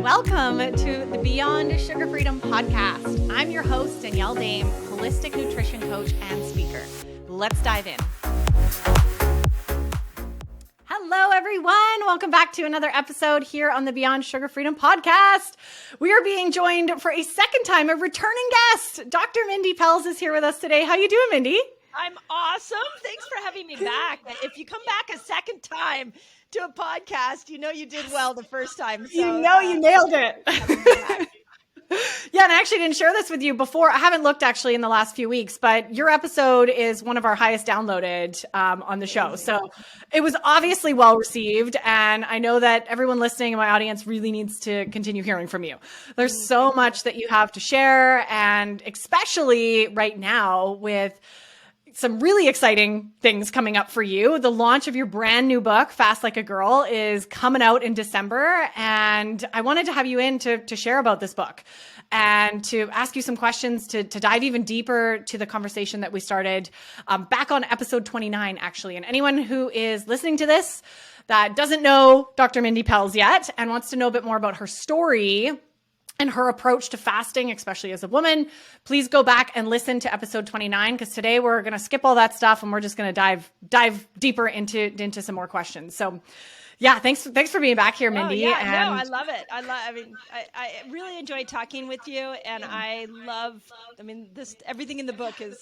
Welcome to the Beyond Sugar Freedom podcast. I'm your host, Danielle Dame, holistic nutrition coach and speaker. Let's dive in. Hello, everyone. Welcome back to another episode here on the Beyond Sugar Freedom podcast. We are being joined for a second time, a returning guest. Dr. Mindy Pelz is here with us today. How you doing, Mindy? I'm awesome. Thanks for having me back. If you come back a second time to a podcast, you know you did well the first time. So, you nailed it. Yeah, and I actually didn't share this with you before. I haven't looked actually in the last few weeks, but your episode is one of our highest downloaded on the show. So it was obviously well received. And I know that everyone listening in my audience really needs to continue hearing from you. There's so much that you have to share. And especially right now with some really exciting things coming up for you. The launch of your brand new book, Fast Like a Girl, is coming out in December. And I wanted to have you in to share about this book and to ask you some questions to dive even deeper to the conversation that we started back on episode 29, actually. And anyone who is listening to this that doesn't know Dr. Mindy Pelz yet and wants to know a bit more about her story and her approach to fasting, especially as a woman, please go back and listen to episode 29, because today we're going to skip all that stuff and we're just going to dive deeper into some more questions. So yeah, thanks for being back here, Mindy. Oh, yeah, no, I love it. I really enjoyed talking with you, and everything in the book is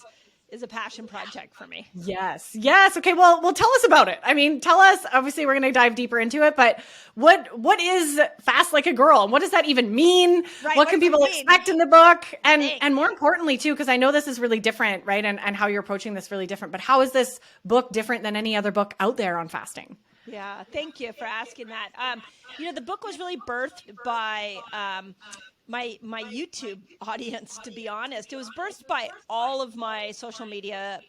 a passion project for me. Yes. Okay. Well, tell us about it. Tell us, obviously we're going to dive deeper into it, but what is Fast Like a Girl? And what does that even mean? Right, what can people expect in the book? And more importantly too, because I know this is really different, right? And how you're approaching this really different, but how is this book different than any other book out there on fasting? Yeah. Thank you for asking that. The book was really birthed by, my YouTube audience, to be honest. It was birthed by all of my social media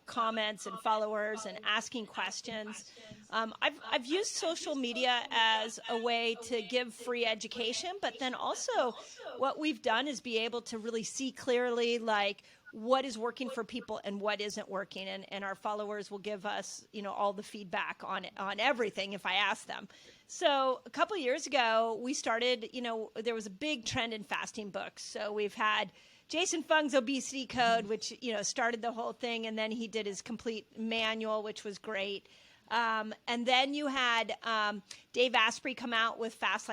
comments and followers and asking questions. I've used social media as a way to give free education, but then also what we've done is be able to really see clearly, like, what is working for people and what isn't working. And our followers will give us, all the feedback on everything if I ask them. So a couple of years ago, we started, there was a big trend in fasting books. So we've had Jason Fung's Obesity Code, which, started the whole thing. And then he did his complete manual, which was great. And then you had Dave Asprey come out with Fast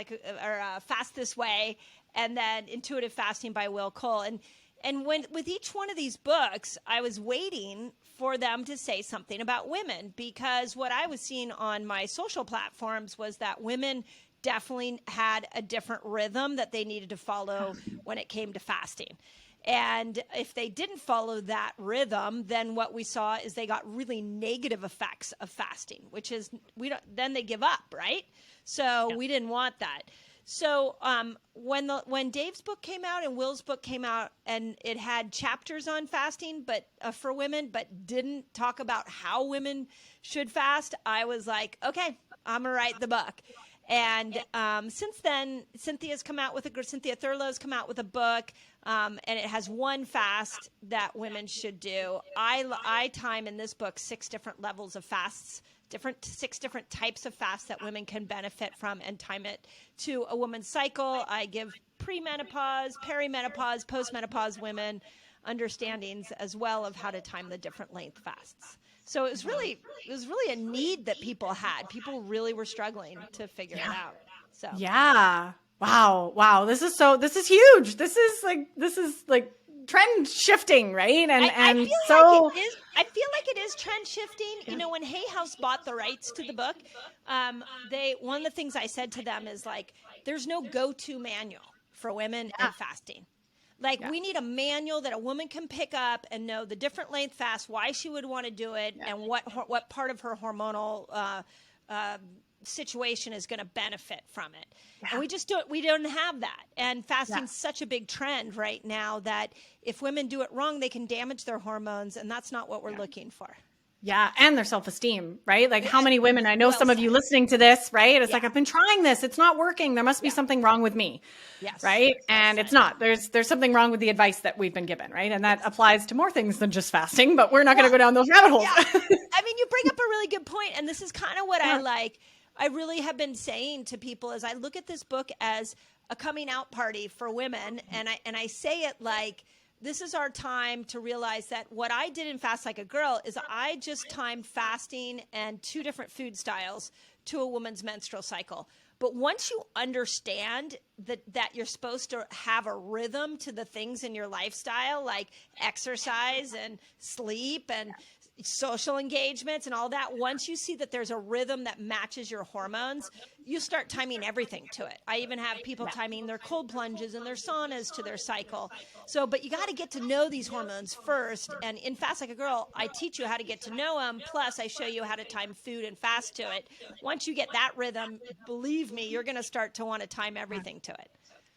This Way, and then Intuitive Fasting by Will Cole. And with each one of these books, I was waiting for them to say something about women, because what I was seeing on my social platforms was that women definitely had a different rhythm that they needed to follow when it came to fasting. And if they didn't follow that rhythm, then what we saw is they got really negative effects of fasting, which is then they give up, right? So we didn't want that. So when Dave's book came out and Will's book came out, and it had chapters on fasting, but for women, but didn't talk about how women should fast, I was like, okay, I'm gonna write the book. And since then, Cynthia Thurlow's come out with a book, and it has one fast that women should do. I time in this book 6 different levels of fasts. 6 different types of fasts that women can benefit from, and time it to a woman's cycle. I give premenopause, perimenopause, postmenopause women understandings as well of how to time the different length fasts. So it was really a need that people had. People really were struggling to figure it out. So yeah. Wow. This is huge. This is like trend shifting, right? I feel like it is trend shifting. Yeah. When Hay House bought the rights to the book, one of the things I said to them is, like, there's no go-to manual for women and fasting. We need a manual that a woman can pick up and know the different length fast, why she would want to do it, and what part of her hormonal situation is going to benefit from it. And we don't have that. And fasting's such a big trend right now that if women do it wrong, they can damage their hormones, and that's not what we're looking for. Yeah. And their self-esteem, right? Like, how many women, I know some of you listening to this, right? It's like, I've been trying this. It's not working. There must be something wrong with me. Yes. Right. And it's not. There's something wrong with the advice that we've been given. Right. And that applies to more things than just fasting, but we're not going to go down those rabbit holes. You bring up a really good point, and this is kind of what I like. I really have been saying to people is I look at this book as a coming out party for women. And I say it like, this is our time to realize that what I did in Fast Like a Girl is I just timed fasting and 2 different food styles to a woman's menstrual cycle. But once you understand that you're supposed to have a rhythm to the things in your lifestyle, like exercise and sleep and social engagements and all that, once you see that there's a rhythm that matches your hormones, you start timing everything to it. I even have people timing their cold plunges and their saunas to their cycle. So, but you got to get to know these hormones first. And in Fast Like a Girl, I teach you how to get to know them. Plus, I show you how to time food and fast to it. Once you get that rhythm, believe me, you're going to start to want to time everything to it.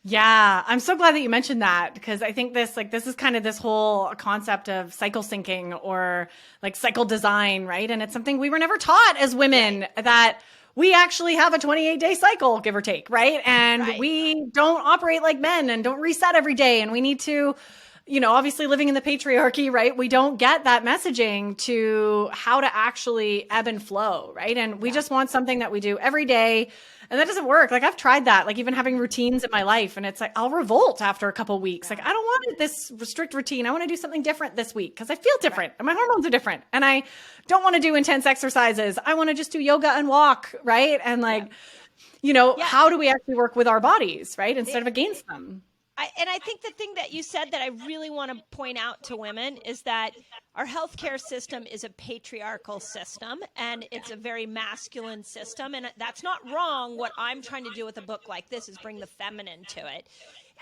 Yeah, I'm so glad that you mentioned that, because I think this is kind of this whole concept of cycle syncing or like cycle design, right? And it's something we were never taught as women, that we actually have a 28-day cycle, give or take, right? And we don't operate like men and don't reset every day. And we need to, obviously living in the patriarchy, right? We don't get that messaging to how to actually ebb and flow, right? And we just want something that we do every day. And that doesn't work. Like I've tried that, like even having routines in my life, and it's like, I'll revolt after a couple of weeks. Like I don't want this strict routine. I want to do something different this week because I feel different and my hormones are different. And I don't want to do intense exercises. I want to just do yoga and walk, right? And like, how do we actually work with our bodies, right? Instead of against them. I think the thing that you said that I really want to point out to women is that our healthcare system is a patriarchal system, and it's a very masculine system. And that's not wrong. What I'm trying to do with a book like this is bring the feminine to it.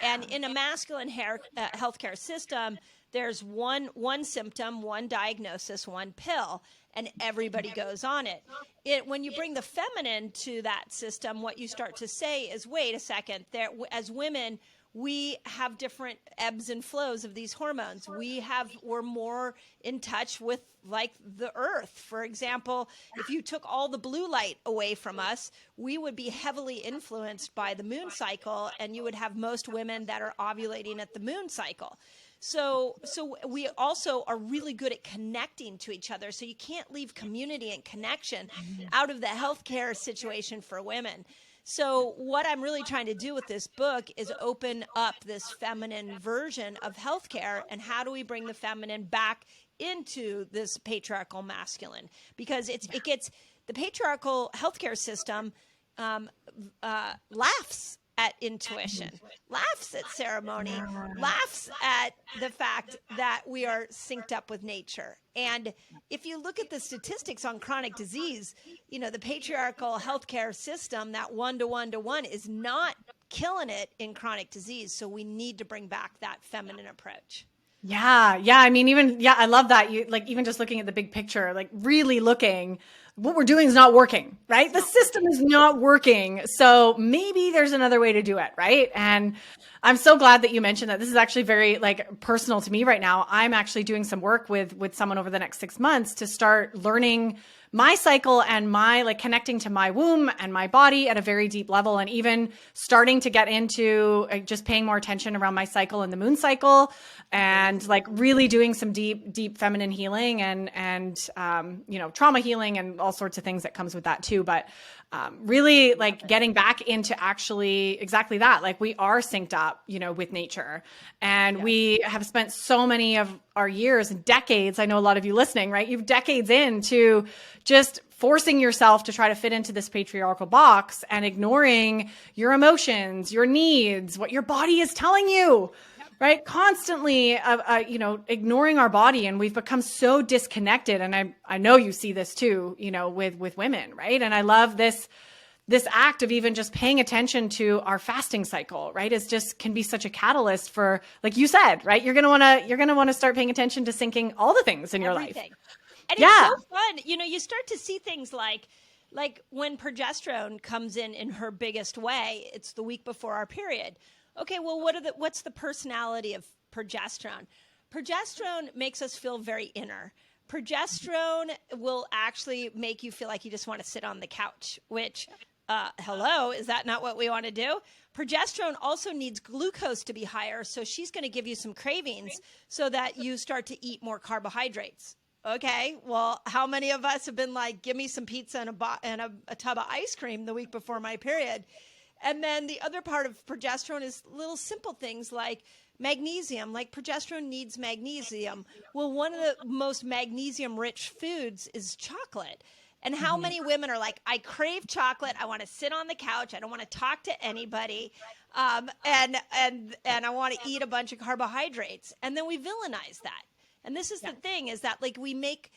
And in a masculine healthcare system, there's one symptom, one diagnosis, one pill, and everybody goes on it. When you bring the feminine to that system, what you start to say is, wait a second, as women, we have different ebbs and flows of these hormones. We're more in touch with like the earth. For example, if you took all the blue light away from us, we would be heavily influenced by the moon cycle, and you would have most women that are ovulating at the moon cycle. So we also are really good at connecting to each other. So you can't leave community and connection out of the healthcare situation for women. So what I'm really trying to do with this book is open up this feminine version of healthcare, and how do we bring the feminine back into this patriarchal masculine? Because it gets the patriarchal healthcare system laughs at intuition, laughs at ceremony, laughs at the fact that we are synced up with nature. And if you look at the statistics on chronic disease, the patriarchal healthcare system, that 1-to-1-to-1 is not killing it in chronic disease. So we need to bring back that feminine approach. Yeah. I mean, I love that. You like, even just looking at the big picture, like really looking, what we're doing is not working, right? The system is not working. So maybe there's another way to do it, right? And I'm so glad that you mentioned that. This is actually very like personal to me right now. I'm actually doing some work with someone over the next 6 months to start learning my cycle and my like connecting to my womb and my body at a very deep level, and even starting to get into just paying more attention around my cycle and the moon cycle, and like really doing some deep feminine healing and trauma healing and all sorts of things that comes with that too. But really like getting back into actually exactly that. Like we are synced up, with nature, and we have spent so many of our years and decades. I know a lot of you listening, right? You've decades into just forcing yourself to try to fit into this patriarchal box and ignoring your emotions, your needs, what your body is telling you, right? Constantly, ignoring our body. And we've become so disconnected. And I know you see this too, with women, right? And I love this act of even just paying attention to our fasting cycle, right? Can be such a catalyst for, like you said, right? You're going to want to start paying attention to syncing all the things in your life. And it's so fun. You start to see things like when progesterone comes in her biggest way, it's the week before our period. Okay, well, what's the personality of progesterone? Progesterone makes us feel very inner. Progesterone will actually make you feel like you just want to sit on the couch, which, hello, is that not what we want to do? Progesterone also needs glucose to be higher, so she's going to give you some cravings so that you start to eat more carbohydrates. Okay, well, how many of us have been like, give me some pizza and a tub of ice cream the week before my period? And then the other part of progesterone is little simple things like magnesium. Like progesterone needs magnesium. Well, one of the most magnesium rich foods is chocolate. And how many women are like, I crave chocolate. I want to sit on the couch. I don't want to talk to anybody. And I want to eat a bunch of carbohydrates. And then we villainize that. And this is the thing, is that like we make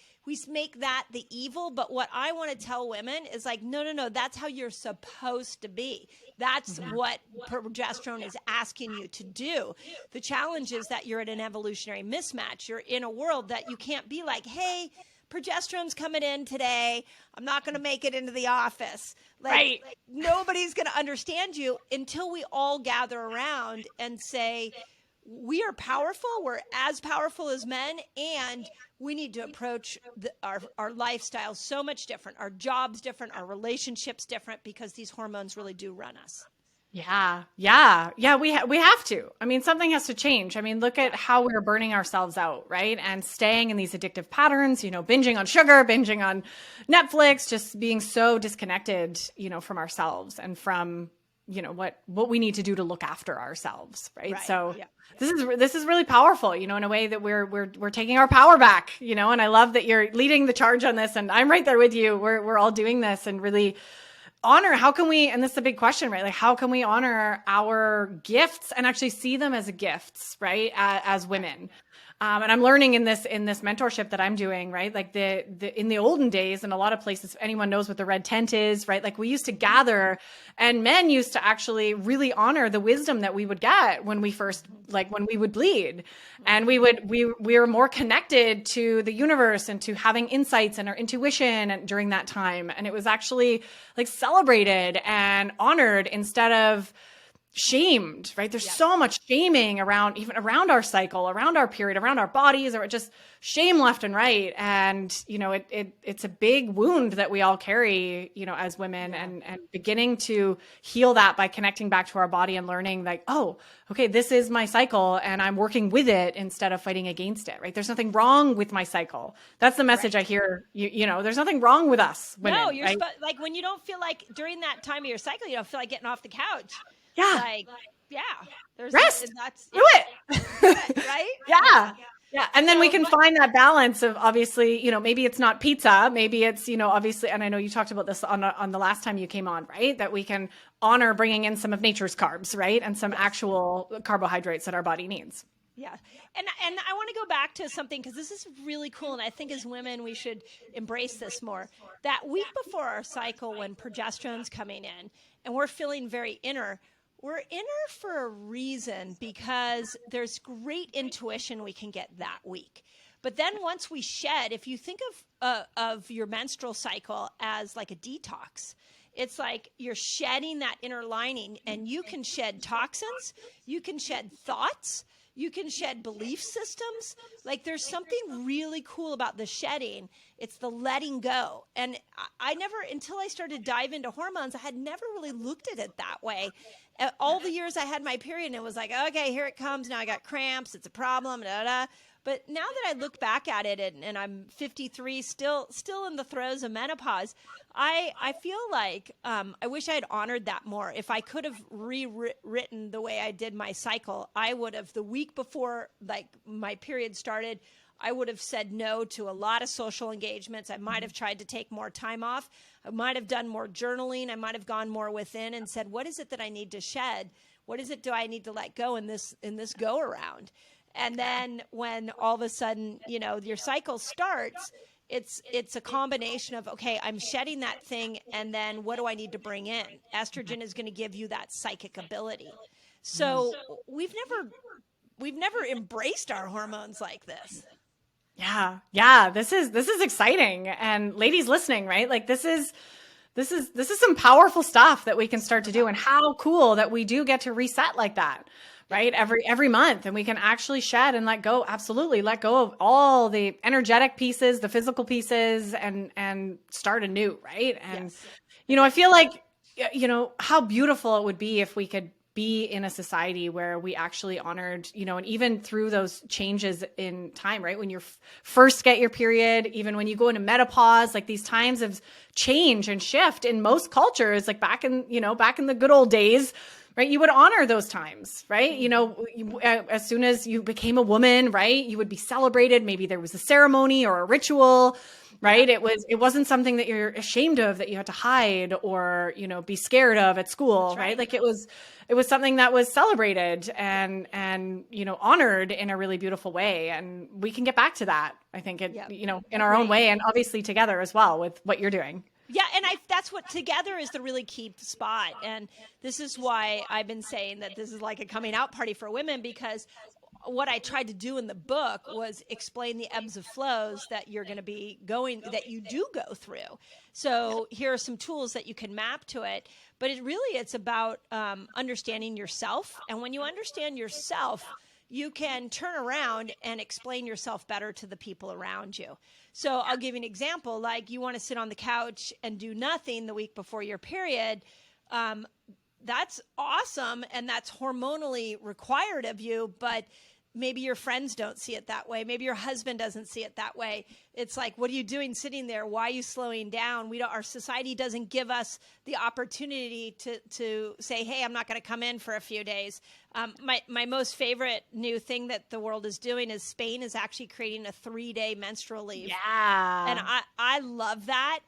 that the evil. But what I want to tell women is like, no, that's how you're supposed to be. That's what progesterone is asking you to do. The challenge is that you're at an evolutionary mismatch. You're in a world that you can't be like, hey, progesterone's coming in today. I'm not going to make it into the office. Like nobody's going to understand you until we all gather around and say, we are powerful. We're as powerful as men, and we need to approach our lifestyle so much different, our jobs different, our relationships different, because these hormones really do run us. Yeah. We have to. I mean, something has to change. I mean, look at how we're burning ourselves out, right? And staying in these addictive patterns, binging on sugar, binging on Netflix, just being so disconnected, from ourselves and from, what we need to do to look after ourselves, right? So this is really powerful, in a way that we're taking our power back, and I love that you're leading the charge on this, and I'm right there with you. We're all doing this and really honor. How can we, and this is a big question, right? Like, how can we honor our gifts and actually see them as gifts, right? As women. And I'm learning in this mentorship that I'm doing, right? Like in the olden days, in a lot of places, anyone knows what the red tent is, right? Like we used to gather, and men used to actually really honor the wisdom that we would get when we first, like when we would bleed, and we were more connected to the universe and to having insights and our intuition during that time. And it was actually like celebrated and honored instead of shamed, right? There's so much shaming around our cycle, around our period, around our bodies, or just shame left and right. And, it's a big wound that we all carry, as women, and beginning to heal that by connecting back to our body and learning like, oh, okay, this is my cycle and I'm working with it instead of fighting against it, right? There's nothing wrong with my cycle. That's the message I hear, there's nothing wrong with us women. No, you're right? like when you don't feel like during that time of your cycle, you don't feel like getting off the couch. Yeah. Like, there's rest. Do it. Right? Yeah. And then we can find that balance of obviously, maybe it's not pizza, maybe it's, obviously, and I know you talked about this on the last time you came on, right? That we can honor bringing in some of nature's carbs, right? And some actual carbohydrates that our body needs. Yeah. And I want to go back to something, because this is really cool. And I think as women, we should embrace this more. That week before our cycle, when progesterone's coming in and we're feeling very inner, we're inner for a reason, because there's great intuition we can get that week. But then once we shed, if you think of your menstrual cycle as like a detox, it's like you're shedding that inner lining, and you can shed toxins, you can shed thoughts, you can shed belief systems. Like there's something really cool about the shedding. It's the letting go. And I never, until I started to dive into hormones, I had never really looked at it that way. All the years I had my period, and it was like, okay, here it comes. Now I got cramps. It's a problem. Da, da. But now that I look back at it, and I'm 53, still in the throes of menopause, I feel like I wish I had honored that more. If I could have rewritten the way I did my cycle, I would have, the week before like my period started, I would have said no to a lot of social engagements. I might have tried to take more time off. I might have done more journaling. I might have gone more within and said, what is it that I need to shed? What is it do I need to let go in this go around? And then when all of a sudden, your cycle starts, it's a combination of, okay, I'm shedding that thing, and then what do I need to bring in? Estrogen is going to give you that psychic ability. So we've never embraced our hormones like this. Yeah. This is exciting. And ladies listening, right? Like this is some powerful stuff that we can start to do, and how cool that we do get to reset like that, right? Every month, and we can actually shed and let go. Absolutely. Let go of all the energetic pieces, the physical pieces, and start anew. Right. And, I feel like, how beautiful it would be if we could be in a society where we actually honored, and even through those changes in time, right? When you first get your period, even when you go into menopause, like these times of change and shift in most cultures, like back in the good old days, right? You would honor those times, right? As soon as you became a woman, right? You would be celebrated. Maybe there was a ceremony or a ritual, right? It wasn't something that you're ashamed of, that you had to hide or, be scared of at school, right? Like it was something that was celebrated and, honored in a really beautiful way. And we can get back to that, I think, in our own way, and obviously together as well with what you're doing. Yeah, and that's what together is the really key spot. And this is why I've been saying that this is like a coming out party for women, because what I tried to do in the book was explain the ebbs and flows that you're going to be that you do go through. So here are some tools that you can map to it. But it's about understanding yourself. And when you understand yourself, you can turn around and explain yourself better to the people around you. So I'll give you an example. Like, you want to sit on the couch and do nothing the week before your period. That's awesome. And that's hormonally required of you. But maybe your friends don't see it that way. Maybe your husband doesn't see it that way. It's like, what are you doing sitting there? Why are you slowing down? Our society doesn't give us the opportunity to say, hey, I'm not going to come in for a few days. My most favorite new thing that the world is doing is Spain is actually creating a 3-day menstrual leave. Yeah. And I love that.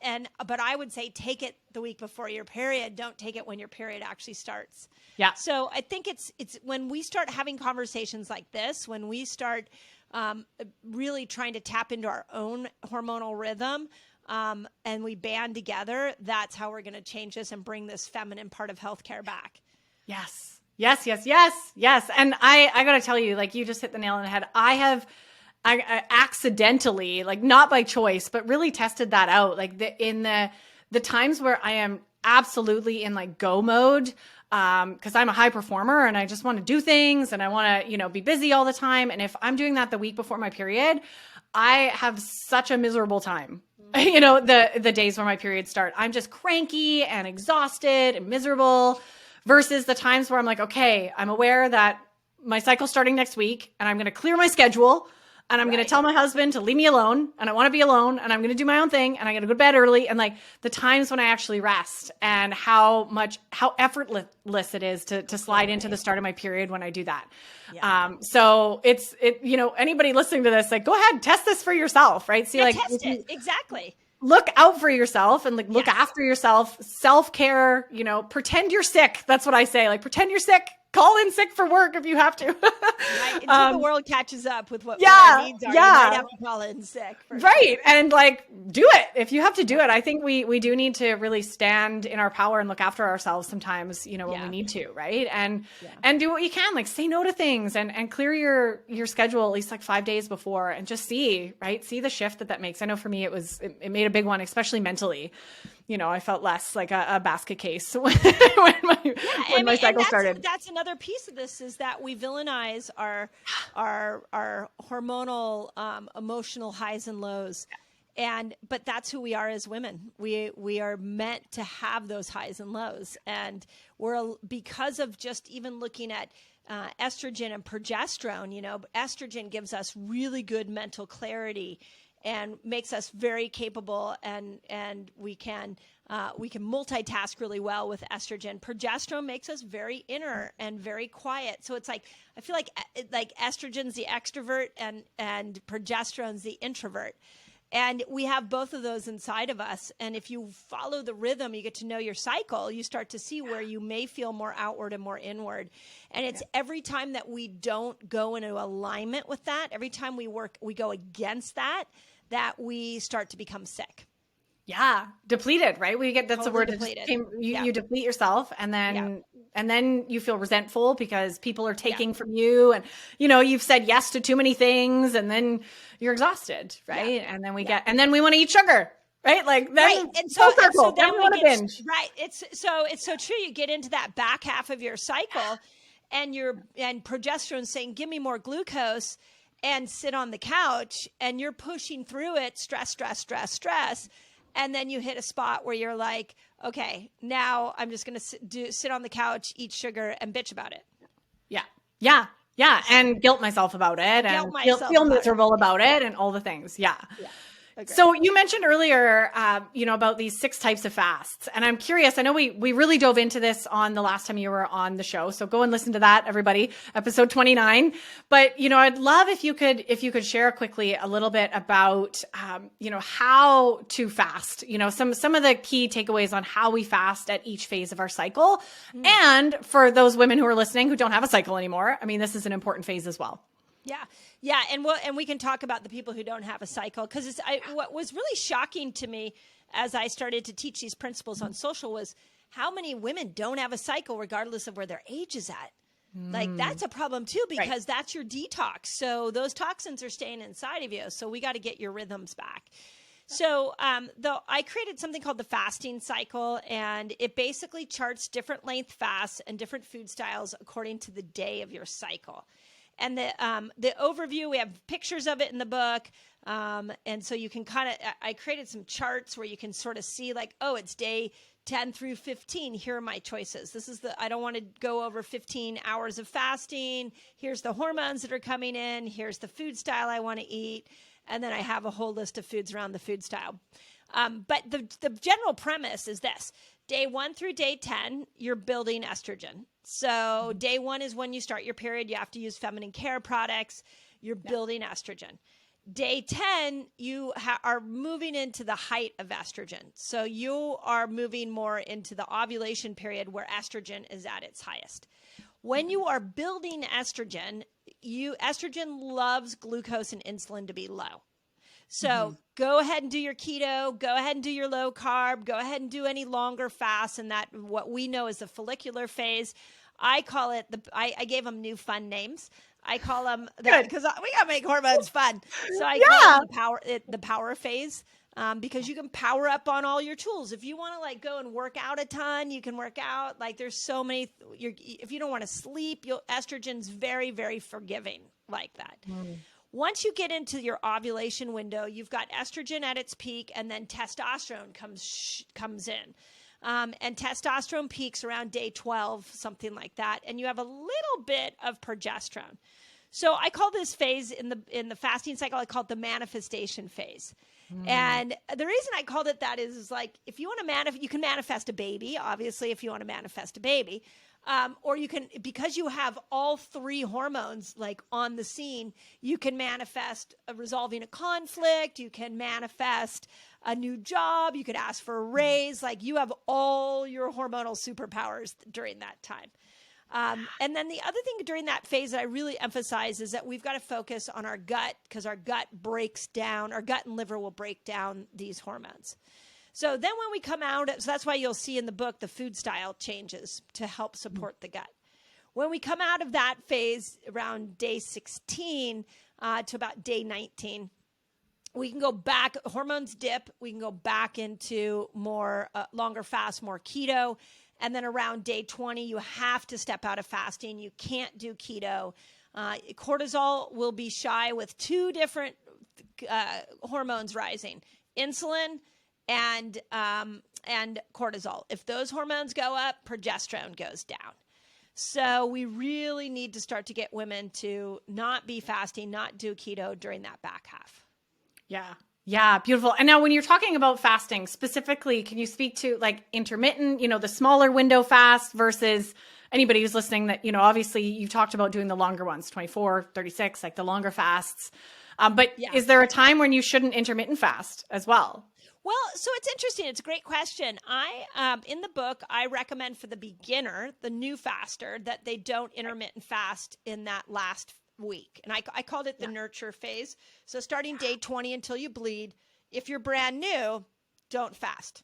But I would say take it the week before your period. Don't take it when your period actually starts. Yeah. So I think it's when we start having conversations like this, when we start really trying to tap into our own hormonal rhythm, and we band together, that's how we're going to change this and bring this feminine part of healthcare back. Yes. And I got to tell you, like, you just hit the nail on the head. I accidentally, like, not by choice, but really tested that out. Like in the times where I am absolutely in like go mode, because I'm a high performer and I just want to do things and I want to, be busy all the time. And if I'm doing that the week before my period, I have such a miserable time. The days where my periods start, I'm just cranky and exhausted and miserable, versus the times where I'm like, okay, I'm aware that my cycle's starting next week and I'm going to clear my schedule. And I'm going to tell my husband to leave me alone, and I want to be alone, and I'm going to do my own thing, and I'm going to go to bed early. And like the times when I actually rest, and how effortless it is to slide into the start of my period when I do that. Yeah. So anybody listening to this, like, go ahead, test this for yourself, right? See, like, test it. Exactly. Look out for yourself and like look after yourself, self-care, pretend you're sick. That's what I say. Like, pretend you're sick. Call in sick for work if you have to. Right, until the world catches up with what our needs are. You might have to call in sick. Right. And like, do it. If you have to do it, I think we do need to really stand in our power and look after ourselves sometimes, when we need to, right? And do what you can, like say no to things and clear your schedule at least like 5 days before, and just see the shift that makes. I know for me, it made a big one, especially mentally. I felt less like a basket case when my cycle started. That's another piece of this, is that we villainize our hormonal, emotional highs and lows. But that's who we are as women. We are meant to have those highs and lows. And because of just even looking at estrogen and progesterone, estrogen gives us really good mental clarity and makes us very capable, and we can multitask really well with estrogen. Progesterone makes us very inner and very quiet. So it's like, I feel like estrogen's the extrovert and progesterone's the introvert. And we have both of those inside of us. And if you follow the rhythm, you get to know your cycle, you start to see where you may feel more outward and more inward. And it's every time that we don't go into alignment with that, every time we go against that we start to become sick. Yeah. Depleted, right? That's the word. Depleted. You deplete yourself, and then you feel resentful because people are taking from you, and you've said yes to too many things, and then you're exhausted, right? Yeah. And then we want to eat sugar, right? Like then and so then we want to binge. Right. It's so true. You get into that back half of your cycle, and progesterone's saying, give me more glucose, and sit on the couch, and you're pushing through it, stress. And then you hit a spot where you're like, okay, now I'm just going to sit on the couch, eat sugar, and bitch about it. Yeah. Yeah. Yeah. And guilt myself about it and feel miserable about it and all the things. Yeah. Yeah. Okay. So you mentioned earlier, about these 6 types of fasts, and I'm curious. I know we really dove into this on the last time you were on the show, so go and listen to that, everybody, episode 29. But I'd love if you could share quickly a little bit about how to fast. Some of the key takeaways on how we fast at each phase of our cycle, and for those women who are listening who don't have a cycle anymore, I mean, this is an important phase as well. Yeah. Yeah. And we can talk about the people who don't have a cycle, because what was really shocking to me as I started to teach these principles on social was how many women don't have a cycle regardless of where their age is at. Like, that's a problem too, because that's your detox. So those toxins are staying inside of you. So we got to get your rhythms back. So I created something called the fasting cycle, and it basically charts different length fasts and different food styles according to the day of your cycle. And the overview, we have pictures of it in the book. And so you can I created some charts where you can sort of see like, oh, it's day 10 through 15. Here are my choices. I don't want to go over 15 hours of fasting. Here's the hormones that are coming in. Here's the food style I want to eat. And then I have a whole list of foods around the food style. But the general premise is this. Day 1 through day 10, you're building estrogen. So day 1 is when you start your period. You have to use feminine care products. You're building estrogen. Day 10, you are moving into the height of estrogen. So you are moving more into the ovulation period where estrogen is at its highest. When you are building estrogen, estrogen loves glucose and insulin to be low. So go ahead and do your keto, go ahead and do your low carb, go ahead and do any longer fasts in that what we know is the follicular phase. I call it I gave them new fun names. I call them that because we got to make hormones fun. So I call it the power phase. Because you can power up on all your tools. If you want to like go and work out a ton, you can work out. Like there's so many. If you don't want to sleep, estrogen's very, very forgiving like that. Once you get into your ovulation window, you've got estrogen at its peak, and then testosterone comes in. And testosterone peaks around day 12, something like that. And you have a little bit of progesterone. So I call this phase in the fasting cycle, I call it the manifestation phase. And the reason I called it that is like, if you want to you can manifest a baby, obviously, if you want to manifest a baby, or you can, because you have all 3 hormones like on the scene, you can manifest resolving a conflict. You can manifest a new job. You could ask for a raise. Like you have all your hormonal superpowers during that time. And then the other thing during that phase that I really emphasize is that we've got to focus on our gut, because our gut and liver will break down these hormones. So then when we come out, so that's why you'll see in the book, the food style changes to help support the gut. When we come out of that phase around day 16 to about day 19, we can go back, hormones dip, we can go back into more longer fast, more keto. And then around day 20, you have to step out of fasting. You can't do keto. Cortisol will be shy with 2 different hormones rising, insulin and cortisol. If those hormones go up, progesterone goes down. So we really need to start to get women to not be fasting, not do keto during that back half. Yeah. Yeah, beautiful. And now when you're talking about fasting specifically, can you speak to like intermittent, the smaller window fast versus anybody who's listening that, obviously you talked about doing the longer ones, 24, 36, like the longer fasts. But is there a time when you shouldn't intermittent fast as well? Well, so it's interesting. It's a great question. In the book, I recommend for the beginner, the new faster, that they don't intermittent fast in that last week. And I called it the nurture phase. So starting day 20 until you bleed. If you're brand new, don't fast.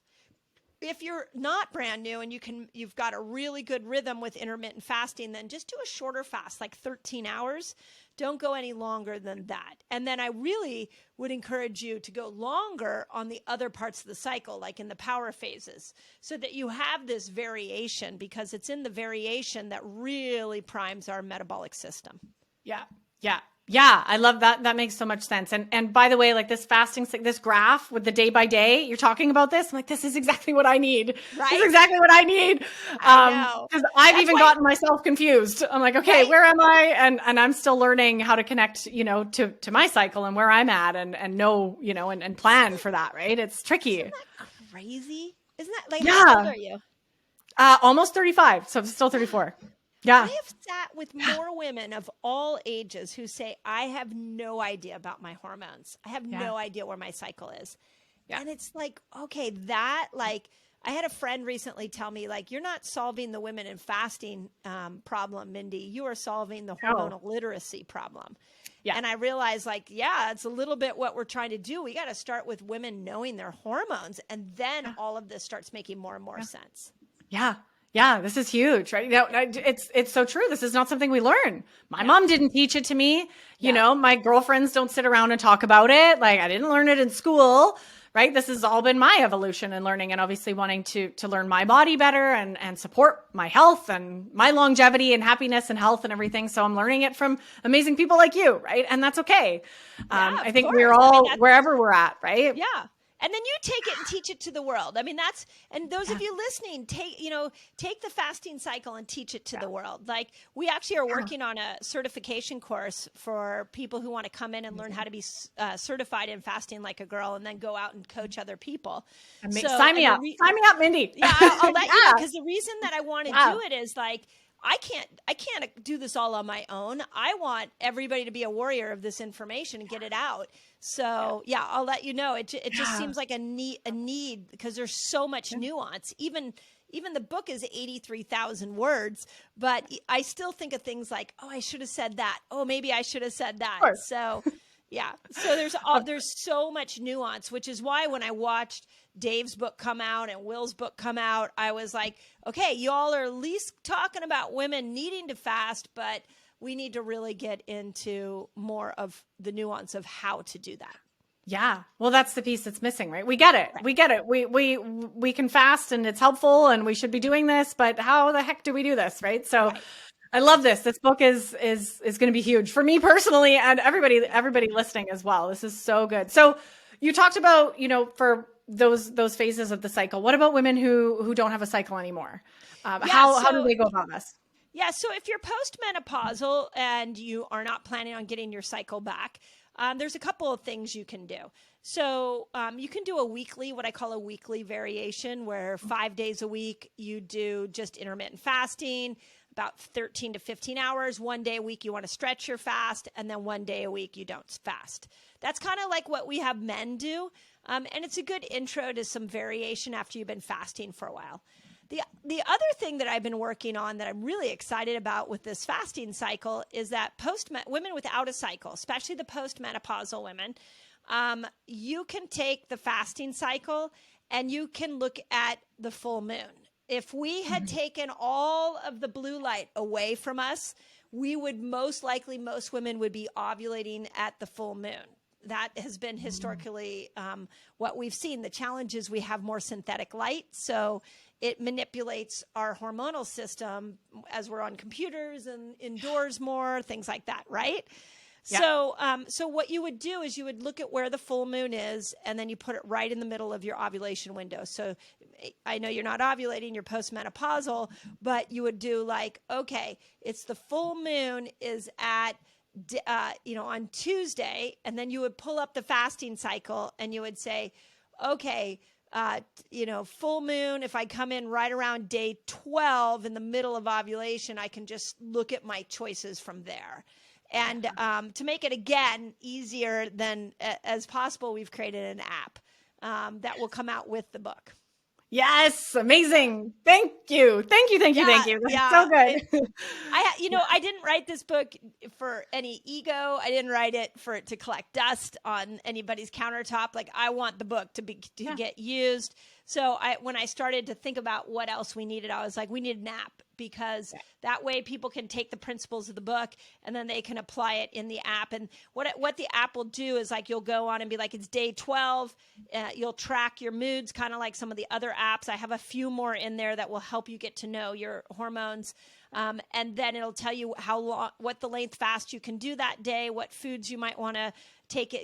If you're not brand new and you've got a really good rhythm with intermittent fasting, then just do a shorter fast, like 13 hours. Don't go any longer than that. And then I really would encourage you to go longer on the other parts of the cycle, like in the power phases, so that you have this variation, because it's in the variation that really primes our metabolic system. Yeah. Yeah. Yeah, I love that. That makes so much sense. And by the way, like this fasting, this graph with the day by day, you're talking about this. I'm like, this is exactly what I need. Right? This is exactly what I need. I know. Because I've That's even why, gotten myself confused. I'm like, okay, right? where am I? And I'm still learning how to connect, to my cycle and where I'm at and know, and plan for that. Right? It's tricky. Isn't that crazy? Isn't that like, how old Yeah. are you? Almost 35. So I'm still 34. I Yeah. have sat with more women of all ages who say, I have no idea about my hormones. I have Yeah. no idea where my cycle is. Yeah. And it's like, okay, I had a friend recently tell me, like, you're not solving the women in fasting problem, Mindy. You are solving the hormonal literacy problem. Yeah. And I realized, like, yeah, it's a little bit what we're trying to do. We got to start with women knowing their hormones. And then all of this starts making more and more sense. Yeah. Yeah, this is huge, right? It's so true. This is not something we learn. My mom didn't teach it to me. My girlfriends don't sit around and talk about it. Like I didn't learn it in school, right? This has all been my evolution and learning and obviously wanting to learn my body better and support my health and my longevity and happiness and health and everything. So I'm learning it from amazing people like you, right? And that's okay. I think we're all wherever we're at, right? Yeah. And then you take it and teach it to the world. I mean, and those of you listening, take the fasting cycle and teach it to the world. Like we actually are working on a certification course for people who want to come in and learn how to be certified in fasting like a girl and then go out and coach other people. Sign me up, Mindy. Yeah, I'll let you know, because the reason that I want to do it is like, I can't do this all on my own. I want everybody to be a warrior of this information and get it out. So I'll let you know. It just seems like a need because there's so much nuance. Even the book is 83,000 words, but I still think of things like, oh, I should have said that. Oh, maybe I should have said that. So there's so much nuance, which is why when I watched Dave's book come out and Will's book come out, I was like, okay, y'all are at least talking about women needing to fast, but we need to really get into more of the nuance of how to do that. Yeah. Well, that's the piece that's missing, right? We get it. Right. We get it. We can fast and it's helpful and we should be doing this, but how the heck do we do this? Right. So I love this. This book is going to be huge for me personally and everybody listening as well. This is so good. So you talked about, for those phases of the cycle. What about women who don't have a cycle anymore? How do they go about this? Yeah. So if you're postmenopausal and you are not planning on getting your cycle back, there's a couple of things you can do. So you can do what I call a weekly variation, where 5 days a week you do just intermittent fasting, about 13 to 15 hours. 1 day a week you want to stretch your fast, and then 1 day a week you don't fast. That's kind of like what we have men do. And it's a good intro to some variation after you've been fasting for a while. The other thing that I've been working on that I'm really excited about with this fasting cycle is that women without a cycle, especially the postmenopausal women, you can take the fasting cycle and you can look at the full moon. If we had taken all of the blue light away from us, most women would be ovulating at the full moon. That has been historically what we've seen. The challenge is we have more synthetic light, so it manipulates our hormonal system as we're on computers and indoors more, things like that, right? Yeah. So what you would do is you would look at where the full moon is, and then you put it right in the middle of your ovulation window. So I know you're not ovulating, you're postmenopausal, but you would do like, okay, it's the full moon is at on Tuesday, and then you would pull up the fasting cycle and you would say, okay, full moon, if I come in right around day 12 in the middle of ovulation, I can just look at my choices from there. And to make it, again, easier than as possible, we've created an app that will come out with the book. Yes. Amazing. Thank you. Thank you. That's so good. I didn't write this book for any ego. I didn't write it for it to collect dust on anybody's countertop. Like, I want the book to get used. So when I started to think about what else we needed, I was like, we need an app, because that way people can take the principles of the book and then they can apply it in the app. And what the app will do is like, you'll go on and be like, it's day 12. You'll track your moods, kind of like some of the other apps. I have a few more in there that will help you get to know your hormones. And then it'll tell you how long, what the length fast you can do that day, what foods you might want to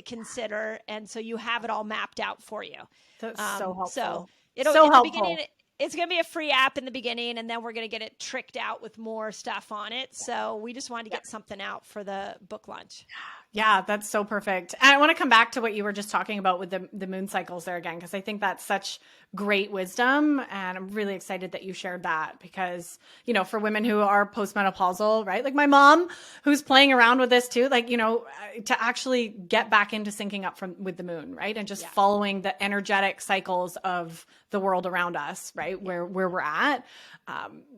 consider. And so you have it all mapped out for you. That's so helpful. So the beginning, it's going to be a free app in the beginning, and then we're going to get it tricked out with more stuff on it. So we just wanted to get something out for the book launch. Yeah, that's so perfect. And I want to come back to what you were just talking about with the moon cycles there again, because I think that's such great wisdom. And I'm really excited that you shared that, because, you know, for women who are postmenopausal, right? Like my mom, who's playing around with this too, like, you know, to actually get back into syncing up with the moon, right? And just following the energetic cycles of the world around us, right? Where we're at,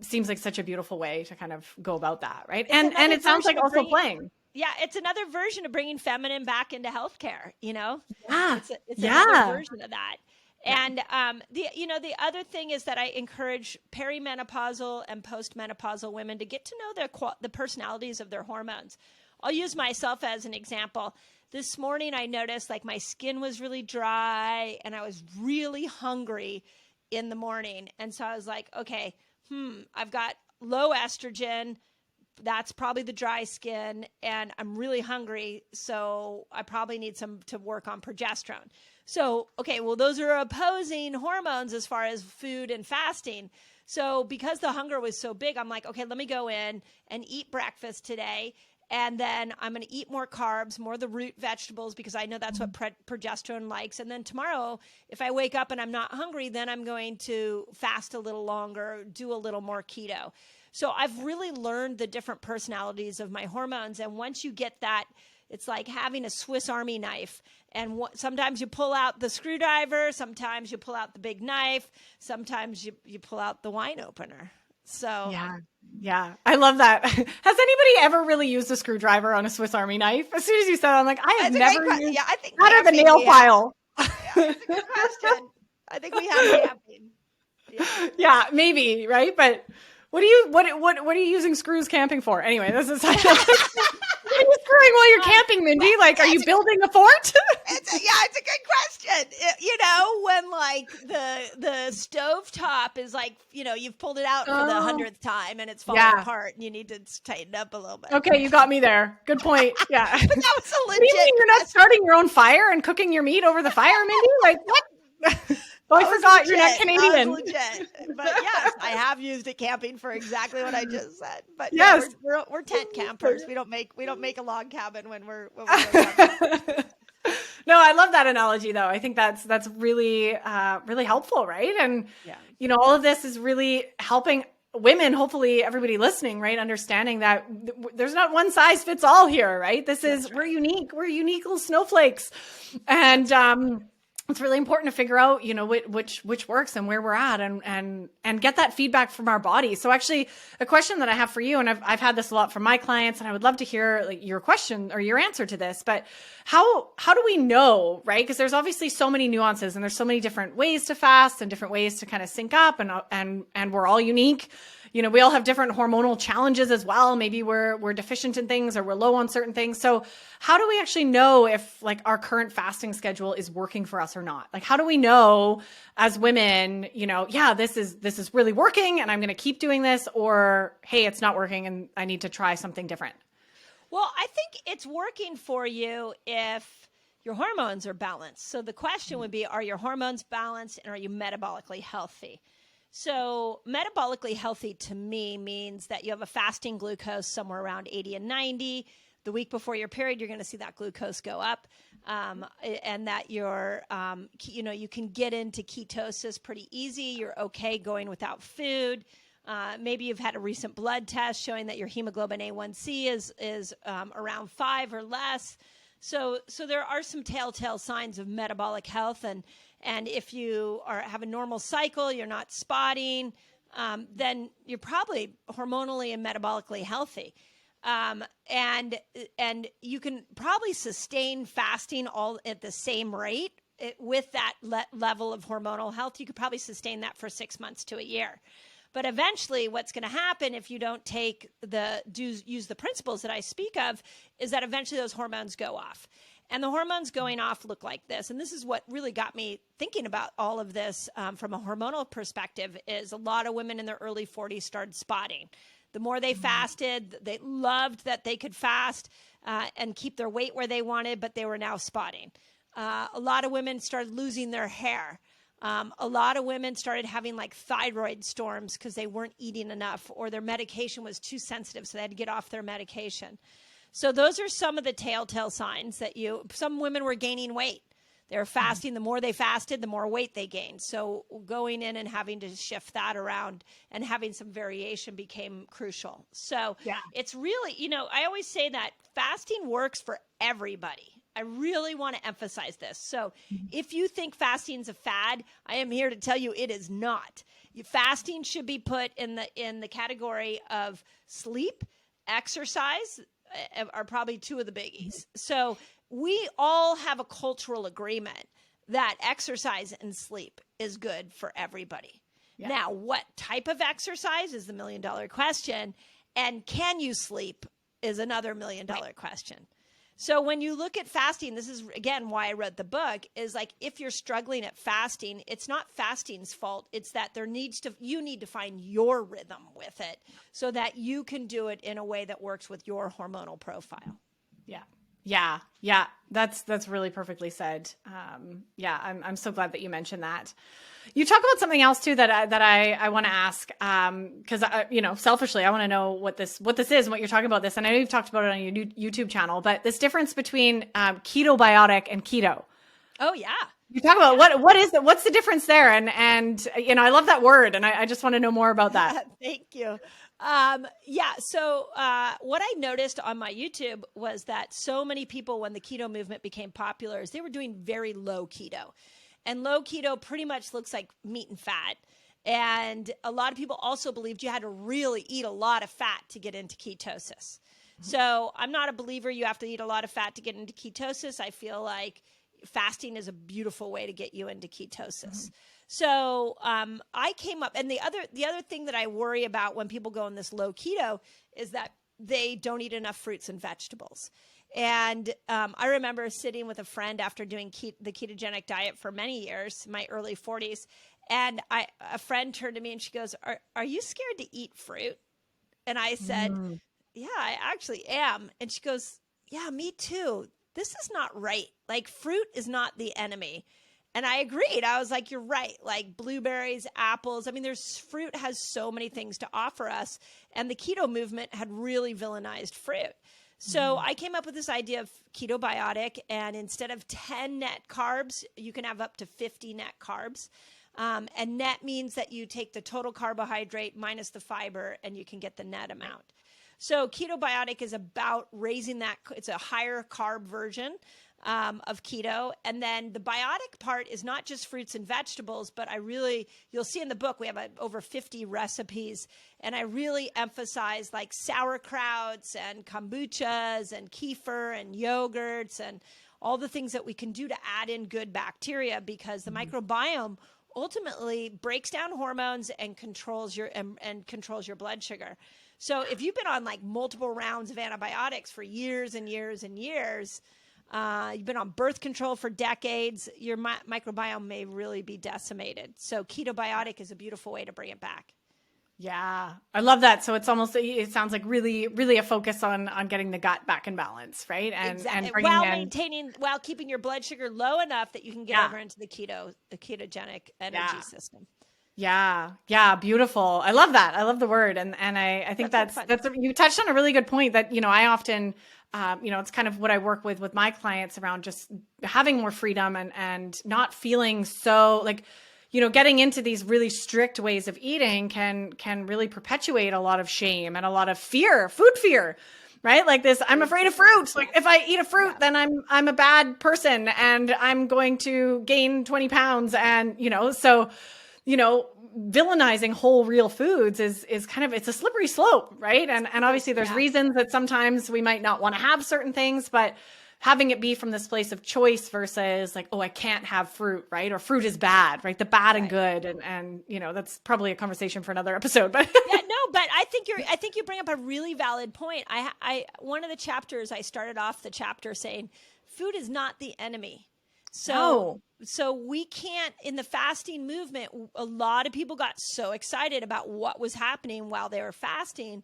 seems like such a beautiful way to kind of go about that, right? And it sounds like also playing. Yeah, it's another version of bringing feminine back into healthcare, you know? Yeah. It's another version of that. And the other thing is that I encourage perimenopausal and postmenopausal women to get to know the personalities of their hormones. I'll use myself as an example. This morning I noticed like my skin was really dry and I was really hungry in the morning. And so I was like, okay, I've got low estrogen. That's probably the dry skin, and I'm really hungry, so I probably need to work on progesterone. So, okay, well, those are opposing hormones as far as food and fasting. So because the hunger was so big, I'm like, okay, let me go in and eat breakfast today, and then I'm going to eat more carbs, more of the root vegetables, because I know that's what progesterone likes. And then tomorrow, if I wake up and I'm not hungry, then I'm going to fast a little longer, do a little more keto. So I've really learned the different personalities of my hormones. And once you get that, it's like having a Swiss Army knife. And sometimes you pull out the screwdriver, sometimes you pull out the big knife, sometimes you pull out the wine opener. So yeah, I love that. Has anybody ever really used a screwdriver on a Swiss Army knife? As soon as you said it, I'm like, I have never used I think that or the nail file. That's a good question. I think we have camping. Yeah, maybe, right? But what are you using screws camping for? Anyway, this is what are you screwing while you're camping, Mindy? Like, are you building a fort? It's a good question. When like the stove top is like, you've pulled it out for the 100th time and it's falling apart and you need to tighten up a little bit. Okay, you got me there. Good point. Yeah. But that was a legit. You mean you're not starting your own fire and cooking your meat over the fire, Mindy? Like what? Oh, I forgot you're not Canadian. Legit. But yes, I have used it camping for exactly what I just said. But yes, we're tent campers. We don't make a log cabin when we're camping. No, I love that analogy though. I think that's really really helpful, right? And all of this is really helping women, hopefully everybody listening, right, understanding that there's not one size fits all here, right? We're unique. We're unique little snowflakes. And it's really important to figure out, which works and where we're at and get that feedback from our body. So actually a question that I have for you, and I've had this a lot from my clients, and I would love to hear like your question or your answer to this, but how do we know, right? Because there's obviously so many nuances and there's so many different ways to fast and different ways to kind of sync up and we're all unique. We all have different hormonal challenges as well. Maybe we're deficient in things or we're low on certain things. So how do we actually know if like our current fasting schedule is working for us or not? Like, how do we know as women, this is really working and I'm going to keep doing this, or, hey, it's not working and I need to try something different? Well, I think it's working for you if your hormones are balanced. So the question would be, are your hormones balanced and are you metabolically healthy? So metabolically healthy to me means that you have a fasting glucose somewhere around 80 and 90. The week before your period, you're going to see that glucose go up, and that you're, you can get into ketosis pretty easy. You're okay going without food. Maybe you've had a recent blood test showing that your hemoglobin A1C is around 5 or less. So there are some telltale signs of metabolic health, and if you have a normal cycle, you're not spotting, then you're probably hormonally and metabolically healthy. And you can probably sustain fasting all at the same rate with that level of hormonal health, you could probably sustain that for 6 months to a year. But eventually what's going to happen if you don't use the principles that I speak of is that eventually those hormones go off. And the hormones going off look like this. And this is what really got me thinking about all of this from a hormonal perspective is a lot of women in their early 40s started spotting. The more they fasted, they loved that they could fast and keep their weight where they wanted, but they were now spotting. A lot of women started losing their hair. A lot of women started having like thyroid storms because they weren't eating enough or their medication was too sensitive, so they had to get off their medication. So those are some of the telltale signs that some women were gaining weight. They were fasting. The more they fasted, the more weight they gained. So going in and having to shift that around and having some variation became crucial. So it's really, I always say that fasting works for everybody. I really want to emphasize this. So if you think fasting is a fad, I am here to tell you it is not. Fasting should be put in the category of sleep, exercise, are probably two of the biggies. So we all have a cultural agreement that exercise and sleep is good for everybody. Yeah. Now, what type of exercise is the $1 million question, and can you sleep is another $1 million question. So when you look at fasting, this is, again, why I wrote the book, is like if you're struggling at fasting, it's not fasting's fault. It's that you need to find your rhythm with it so that you can do it in a way that works with your hormonal profile. Yeah. That's really perfectly said. I'm so glad that you mentioned that. You talk about something else too that I want to ask, because selfishly I want to know what this is and what you're talking about this. And I know you've talked about it on your YouTube channel, but this difference between ketobiotic and keto. Oh yeah. You talk about what is that? What's the difference there? And I love that word, and I just want to know more about that. Thank you. So what I noticed on my YouTube was that so many people, when the keto movement became popular, is they were doing very low keto. And low keto pretty much looks like meat and fat. And a lot of people also believed you had to really eat a lot of fat to get into ketosis. So I'm not a believer you have to eat a lot of fat to get into ketosis. I feel like fasting is a beautiful way to get you into ketosis. So I came up, and the other thing that I worry about when people go on this low keto is that they don't eat enough fruits and vegetables. And I remember sitting with a friend after doing the ketogenic diet for many years, my early 40s, and a friend turned to me and she goes, "Are you scared to eat fruit?" And I said, "Yeah, I actually am." And she goes, "Yeah, me too. This is not right. Like, fruit is not the enemy." And I agreed. I was like, you're right. Like blueberries, apples. I mean, fruit has so many things to offer us. And the keto movement had really villainized fruit. So I came up with this idea of ketobiotic. And instead of 10 net carbs, you can have up to 50 net carbs. And net means that you take the total carbohydrate minus the fiber, and you can get the net amount. So ketobiotic is about raising that. It's a higher carb version of keto. And then the biotic part is not just fruits and vegetables, but you'll see in the book, we have over 50 recipes. And I really emphasize like sauerkrauts and kombuchas and kefir and yogurts and all the things that we can do to add in good bacteria, because the microbiome ultimately breaks down hormones and controls your blood sugar. So if you've been on like multiple rounds of antibiotics for years and years and years, you've been on birth control for decades, your microbiome may really be decimated. So ketobiotic is a beautiful way to bring it back. Yeah, I love that. So it sounds like really, really a focus on getting the gut back in balance, right? And exactly. and while keeping your blood sugar low enough that you can get over into the ketogenic energy system. Yeah. Beautiful. I love that. I love the word. And I think that's you touched on a really good point that, I often, it's kind of what I work with my clients around just having more freedom and not feeling so like, getting into these really strict ways of eating can really perpetuate a lot of shame and a lot of fear, food fear, right? Like this, I'm afraid of fruit. Like if I eat a fruit, then I'm a bad person and I'm going to gain 20 pounds. And, so, villainizing whole real foods is kind of, it's a slippery slope, right? And obviously there's reasons that sometimes we might not want to have certain things, but having it be from this place of choice versus like, oh, I can't have fruit, right? Or fruit is bad, right? The bad and good. And, you know, that's probably a conversation for another episode, but yeah, no, but I think you bring up a really valid point. One of the chapters, I started off the chapter saying food is not the enemy. So we can't, in the fasting movement, a lot of people got so excited about what was happening while they were fasting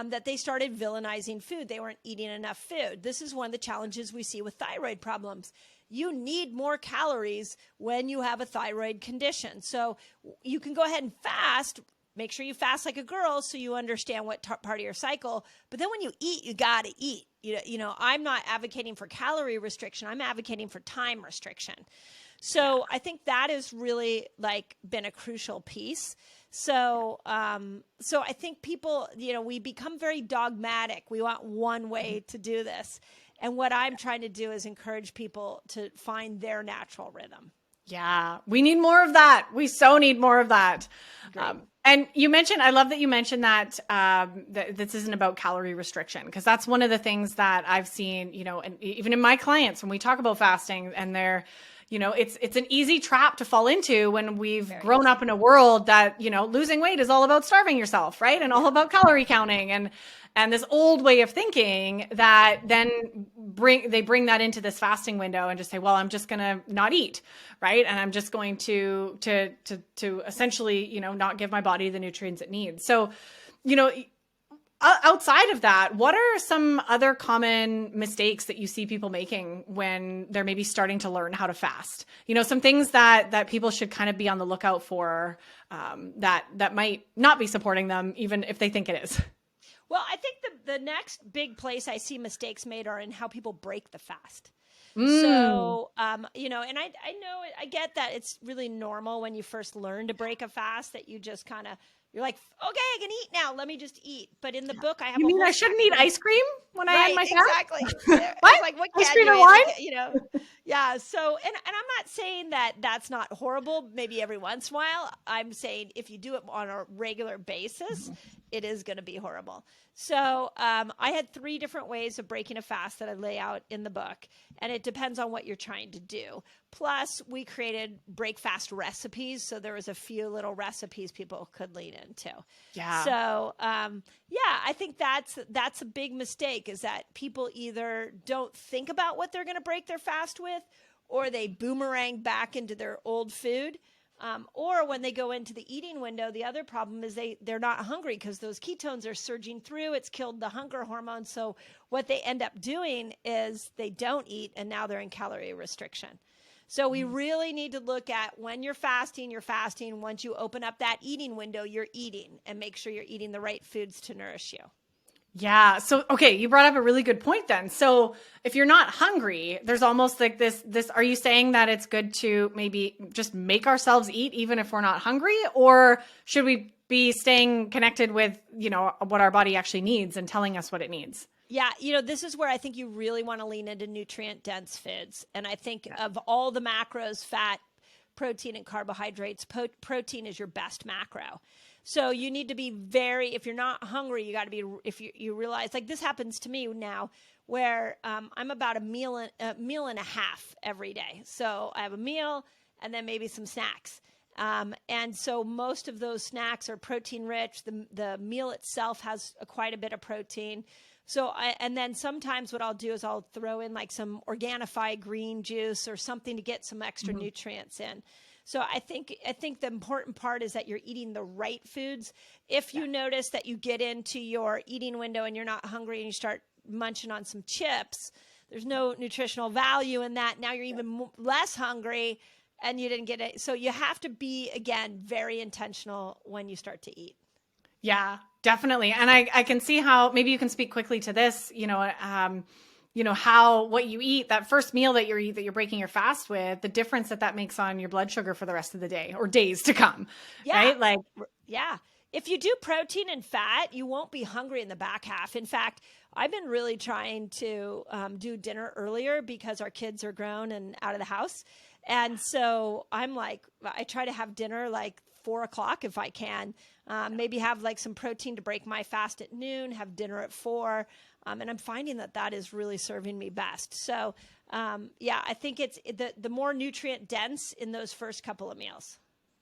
that they started villainizing food. They weren't eating enough food. This is one of the challenges we see with thyroid problems. You need more calories when you have a thyroid condition. So you can go ahead and fast. Make sure you fast like a girl so you understand what part of your cycle. But then when you eat, you got to eat. You know, I'm not advocating for calorie restriction. I'm advocating for time restriction. So I think that has really like been a crucial piece. So I think people, you know, we become very dogmatic. We want one way to do this. And what I'm trying to do is encourage people to find their natural rhythm. Yeah, we need more of that. We so need more of that. And you mentioned, I love that you mentioned that, that this isn't about calorie restriction, because that's one of the things that I've seen, you know, and even in my clients, when we talk about fasting and they're, you know, it's an easy trap to fall into when we've grown up in a world that, you know, losing weight is all about starving yourself, right? And all about calorie counting and this old way of thinking that then they bring that into this fasting window and just say, well, I'm just going to not eat, right? And I'm just going to essentially, you know, not give my body the nutrients it needs. So, you know, outside of that, what are some other common mistakes that you see people making when they're maybe starting to learn how to fast? You know, some things that people should kind of be on the lookout for that might not be supporting them, even if they think it is. Well, I think the next big place I see mistakes made are in how people break the fast. So, you know, and I get that it's really normal when you first learn to break a fast that you just kind of, you're like, okay, I can eat now. Let me just eat. But in the book, I have. You mean I shouldn't eat ice cream when I end my fast? Exactly. What? Like, what ice can cream you or eat? wine? You know, yeah. So, and I'm not saying that that's not horrible. Maybe every once in a while, I'm saying if you do it on a regular basis, it is going to be horrible. So I had 3 different ways of breaking a fast that I lay out in the book, and it depends on what you're trying to do. Plus, we created break fast recipes, so there was a few little recipes people could lean into. Yeah. So I think that's a big mistake, is that people either don't think about what they're going to break their fast with, or they boomerang back into their old food. Or when they go into the eating window, the other problem is they're not hungry because those ketones are surging through. It's killed the hunger hormone. So what they end up doing is they don't eat, and now they're in calorie restriction. So we really need to look at when you're fasting. Once you open up that eating window, you're eating, and make sure you're eating the right foods to nourish you. Yeah. So, okay, you brought up a really good point then. So if you're not hungry, there's almost like this, are you saying that it's good to maybe just make ourselves eat even if we're not hungry? Or should we be staying connected with, you know, what our body actually needs and telling us what it needs? Yeah, you know, this is where I think you really want to lean into nutrient-dense foods. And I think of all the macros, fat, protein, and carbohydrates, protein is your best macro. So you need to be if you're not hungry, you got to be, if you realize, like this happens to me now, where I'm about a meal and a half every day. So I have a meal and then maybe some snacks. And so most of those snacks are protein rich. The meal itself has quite a bit of protein. So and then sometimes what I'll do is I'll throw in like some Organifi green juice or something to get some extra nutrients in. So I think the important part is that you're eating the right foods. If you notice that you get into your eating window and you're not hungry and you start munching on some chips, there's no nutritional value in that. Now you're even less hungry and you didn't get it. So you have to be, again, very intentional when you start to eat. Yeah, definitely. And I can see how, maybe you can speak quickly to this, how what you eat, that first meal that you're breaking your fast with, the difference that makes on your blood sugar for the rest of the day or days to come. Yeah. Right? If you do protein and fat, you won't be hungry in the back half. In fact, I've been really trying to do dinner earlier because our kids are grown and out of the house. And so I'm like, I try to have dinner like 4:00 if I can. maybe have like some protein to break my fast at noon, have dinner at 4. And I'm finding that is really serving me best. So, I think it's the more nutrient dense in those first couple of meals.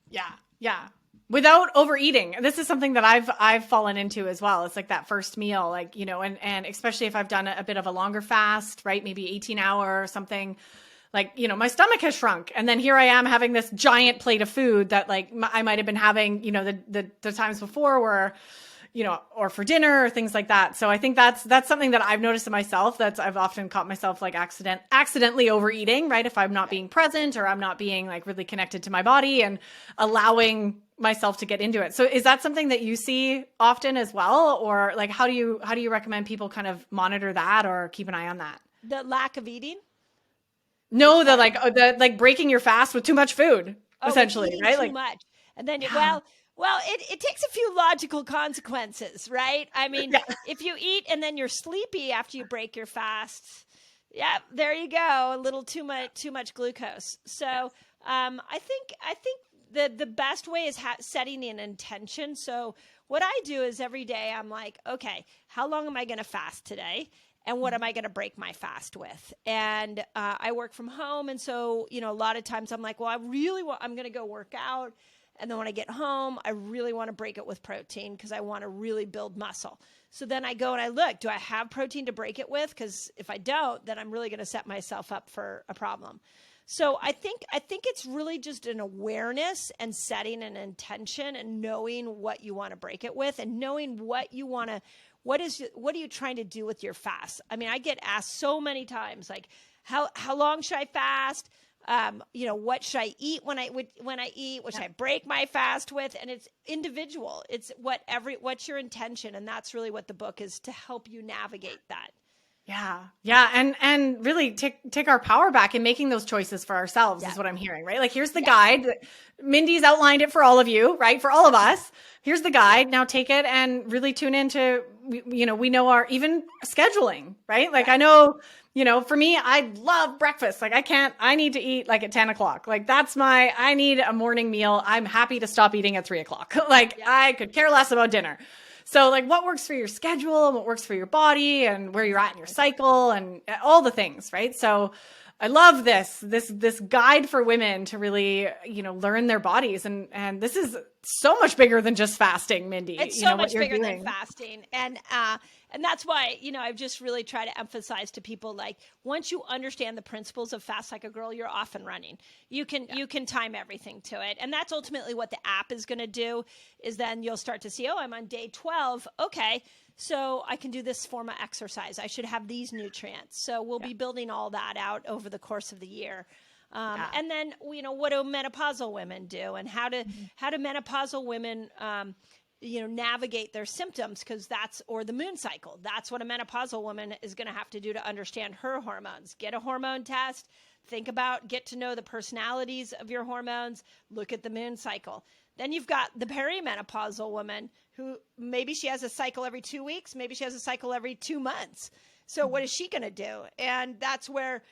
Yeah. Yeah. Without overeating. This is something that I've fallen into as well. It's like that first meal, like, and especially if I've done a bit of a longer fast, right? Maybe 18-hour or something, like, my stomach has shrunk. And then here I am having this giant plate of food that like I might've been having, the times before where, or for dinner or things like that. So I think that's something that I've noticed in myself. I've often caught myself like accidentally overeating, right? If I'm not being present or I'm not being like really connected to my body and allowing myself to get into it. So is that something that you see often as well? Or like, how do you recommend people kind of monitor that or keep an eye on that? The lack of eating? No, the breaking your fast with too much food, essentially, right? Too much. And then, well, it takes a few logical consequences, right? I mean, if you eat and then you're sleepy after you break your fast, there you go. A little too much glucose. So, I think the best way is setting an intention. So what I do is every day I'm like, okay, how long am I going to fast today? And what am I going to break my fast with? And I work from home. And so, a lot of times I'm like, well, I'm going to go work out. And then when I get home, I really want to break it with protein because I want to really build muscle. So then I go and I look, do I have protein to break it with? Because if I don't, then I'm really going to set myself up for a problem. So I think it's really just an awareness and setting an intention and knowing what you want to break it with and knowing what are you trying to do with your fast? I mean, I get asked so many times, like, how long should I fast? What should I eat when I eat? What should I break my fast with? And it's individual. It's what's your intention, and that's really what the book is to help you navigate that. Yeah. Yeah. And really take our power back in making those choices for ourselves is what I'm hearing, right? Like, here's the guide. Mindy's outlined it for all of you, right? For all of us. Here's the guide. Now take it and really tune into, we know our even scheduling, right? Like, I know, for me, I love breakfast. Like, I need to eat like at 10 o'clock. Like, I need a morning meal. I'm happy to stop eating at 3 o'clock. Like, I could care less about dinner. So like, what works for your schedule and what works for your body and where you're at in your cycle and all the things, right? So I love this guide for women to really, learn their bodies. And this is so much bigger than just fasting, Mindy. It's so much bigger than fasting. And that's why, I've just really tried to emphasize to people, like, once you understand the principles of Fast Like a Girl, you're off and running. You can time everything to it. And that's ultimately what the app is going to do, is then you'll start to see, oh, I'm on day 12. Okay. So I can do this form of exercise. I should have these nutrients. So we'll be building all that out over the course of the year. And then, what do menopausal women do, and how do menopausal women, navigate their symptoms, or the moon cycle. That's what a menopausal woman is going to have to do to understand her hormones. Get a hormone test, get to know the personalities of your hormones, look at the moon cycle. Then you've got the perimenopausal woman who maybe she has a cycle every 2 weeks, maybe she has a cycle every 2 months. So what is she going to do? And that's where,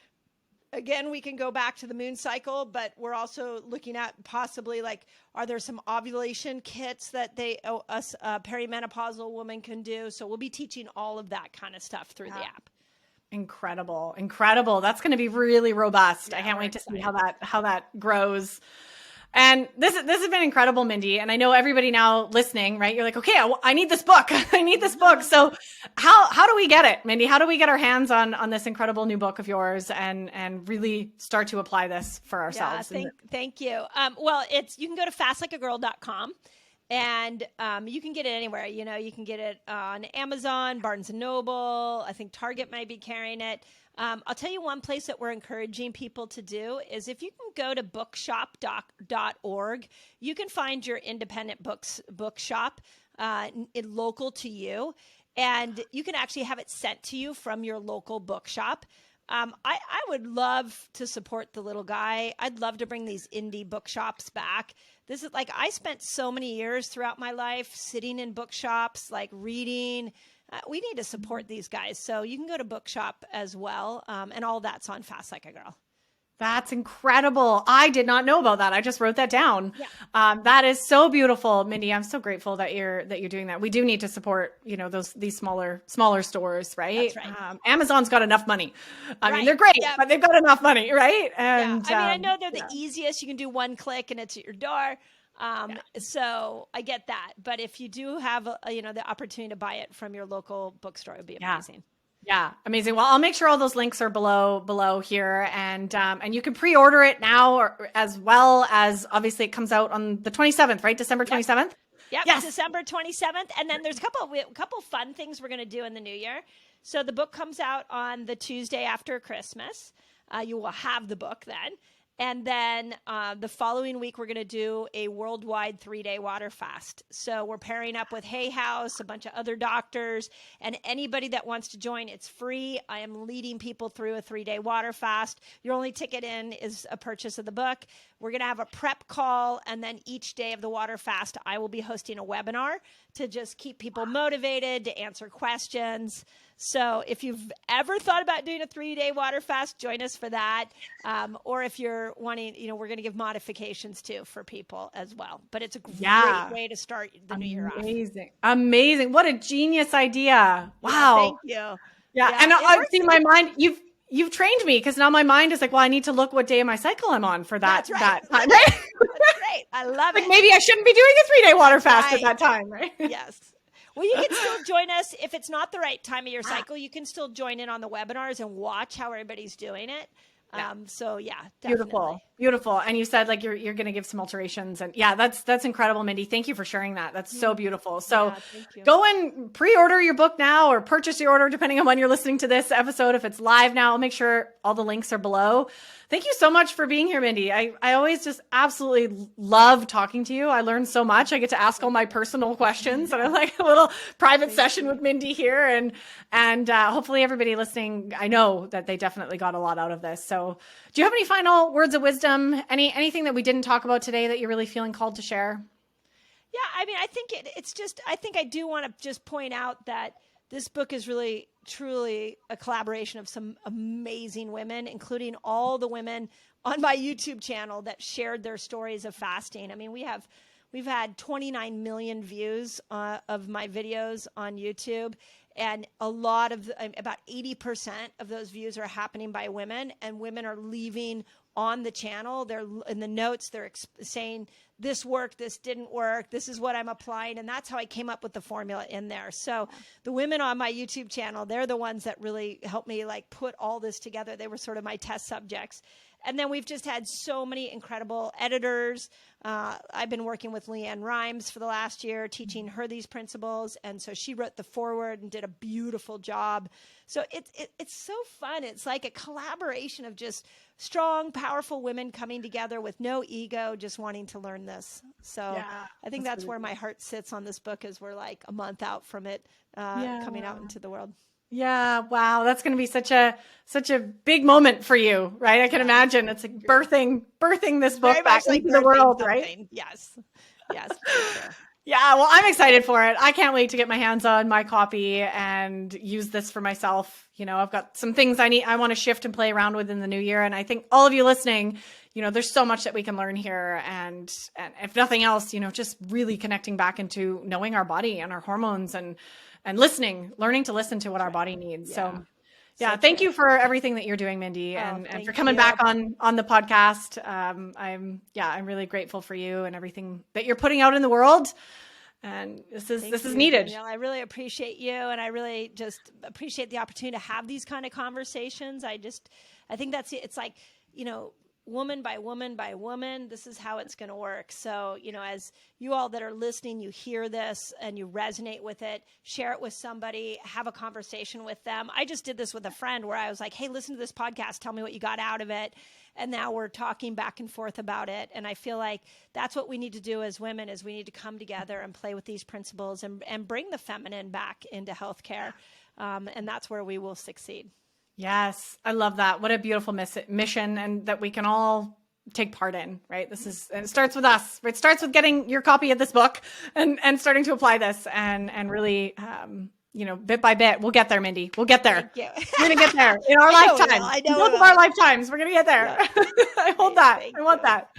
again, we can go back to the moon cycle, but we're also looking at possibly, like, are there some ovulation kits that a perimenopausal woman can do? So we'll be teaching all of that kind of stuff through the app. Incredible. That's going to be really robust. I can't wait to see how that grows. And this has been incredible, Mindy. And I know everybody now listening, right? You're like, okay, I need this book. I need this book. So how do we get it, Mindy? How do we get our hands on this incredible new book of yours and really start to apply this for ourselves? Yeah, thank you. Well, you can go to fastlikeagirl.com. And you can get it anywhere. You can get it on Amazon, Barnes & Noble. I think Target might be carrying it. I'll tell you one place that we're encouraging people to do is if you can go to bookshop.org, you can find your independent bookshop local to you, and you can actually have it sent to you from your local bookshop. I would love to support the little guy. I'd love to bring these indie bookshops back. This is like, I spent so many years throughout my life sitting in bookshops, like reading. We need to support these guys. So you can go to bookshop as well. And all that's on Fast Like a Girl. That's incredible. I did not know about that. I just wrote that down. Yeah. That is so beautiful, Mindy. I'm so grateful that you're doing that. We do need to support, these smaller stores, right? That's right. Amazon's got enough money. I mean, Right. they're great, Yeah. but they've got enough money, right? Yeah. And I mean, I know they're the yeah. easiest. You can do one click and it's at your door. So I get that. But if you do have, the opportunity to buy it from your local bookstore, it would be amazing. Yeah, amazing. Well, I'll make sure all those links are below here, and you can pre-order it now, or as well as obviously it comes out on the 27th, right? December 27th. Yep, Yes. December 27th. And then there's a couple fun things we're going to do in the new year. So the book comes out on the Tuesday after Christmas. You will have the book then. And then the following week, we're going to do a worldwide 3-day water fast. So we're pairing up with Hay House, a bunch of other doctors, and anybody that wants to join, it's free. I am leading people through a 3-day water fast. Your only ticket in is a purchase of the book. We're going to have a prep call, and then each day of the water fast, I will be hosting a webinar to just keep people motivated, to answer questions. So if you've ever thought about doing a 3-day water fast, join us for that. Or if you're wanting, we're going to give modifications too for people as well. But it's a great way to start the new year off. Amazing. What a genius idea. Wow. Yeah, thank you. Yeah. And I see my mind, you've trained me, because now my mind is like, well, I need to look what day of my cycle I'm on for that. That's right. That time. That's great. I love it. Like maybe I shouldn't be doing a 3-day water fast at that time, right? Yes. Well, you can still join us. If it's not the right time of your cycle, you can still join in on the webinars and watch how everybody's doing it. So yeah, definitely. Beautiful. And you said like you're going to give some alterations, and yeah, that's incredible, Mindy. Thank you for sharing that. That's so beautiful. So go and pre-order your book now, or purchase your order depending on when you're listening to this episode. If it's live now, I'll make sure all the links are below. Thank you so much for being here, Mindy. I always just absolutely love talking to you. I learn so much. I get to ask all my personal questions, and I like a little private session with Mindy here. And hopefully everybody listening, I know that they definitely got a lot out of this. So do you have any final words of wisdom? Anything that we didn't talk about today that you're really feeling called to share? Yeah, I mean, I think I think I do want to just point out that this book is really, truly a collaboration of some amazing women, including all the women on my YouTube channel that shared their stories of fasting. I mean, we've had 29 million views of my videos on YouTube, and about 80% of those views are happening by women, and women are leaving on the channel. They're in the notes, they're saying, this worked, this didn't work, this is what I'm applying. And that's how I came up with the formula in there. So the women on my YouTube channel, they're the ones that really helped me like put all this together. They were sort of my test subjects. And then we've just had so many incredible editors. I've been working with Leanne Rimes for the last year, teaching her these principles. And so she wrote the foreword and did a beautiful job. So it's so fun. It's like a collaboration of just strong, powerful women coming together with no ego, just wanting to learn this. So I think that's where my heart sits on this book, as we're like a month out from it coming out into the world. Yeah. Wow. That's going to be such a big moment for you, right? I can imagine it's like birthing this book back into the world, right? Yes. Yeah. Well, I'm excited for it. I can't wait to get my hands on my copy and use this for myself. I've got some things I want to shift and play around with in the new year. And I think all of you listening, there's so much that we can learn here. And if nothing else, just really connecting back into knowing our body and our hormones and learning to listen to what our body needs. So thank you for everything that you're doing, Mindy, and for coming back on the podcast. I'm really grateful for you and everything that you're putting out in the world. And this is needed. Danielle. I really appreciate you. And I really just appreciate the opportunity to have these kind of conversations. I think that's it. It's like, woman by woman by woman, this is how it's going to work. So, as you all that are listening, you hear this and you resonate with it, share it with somebody, have a conversation with them. I just did this with a friend where I was like, hey, listen to this podcast. Tell me what you got out of it. And now we're talking back and forth about it. And I feel like that's what we need to do as women, is we need to come together and play with these principles and bring the feminine back into healthcare. And that's where we will succeed. Yes, I love that. What a beautiful mission, and that we can all take part in, right? And it starts with us. It starts with getting your copy of this book and starting to apply this and really, bit by bit, we'll get there, Mindy. We'll get there. Thank you. We're going to get there in our lifetime. I know. Both of our lifetimes, we're going to get there. Yeah. I hold that. I want that.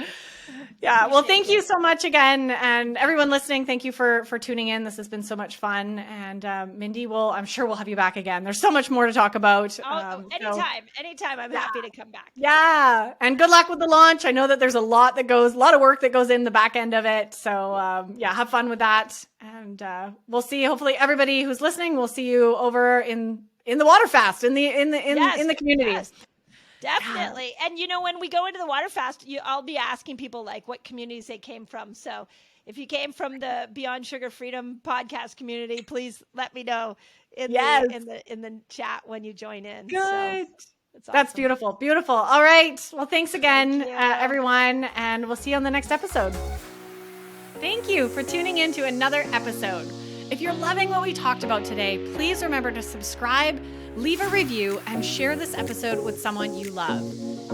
Yeah. Well, Appreciate thank you so much again. And everyone listening, thank you for tuning in. This has been so much fun. And Mindy, I'm sure we'll have you back again. There's so much more to talk about. Anytime. I'm happy to come back. Yeah. And good luck with the launch. I know that there's a lot of work that goes in the back end of it. So have fun with that. And we'll see, hopefully everybody who's listening, we'll see you over in the water fast, in the community. Yes. Definitely. And when we go into the water fast, I'll be asking people like what communities they came from. So if you came from the Beyond Sugar Freedom podcast community, please let me know in the chat when you join in. Good. So awesome. That's beautiful. Beautiful. All right. Well, thanks again, everyone. And we'll see you on the next episode. Thank you for tuning in to another episode. If you're loving what we talked about today, please remember to subscribe, leave a review, and share this episode with someone you love.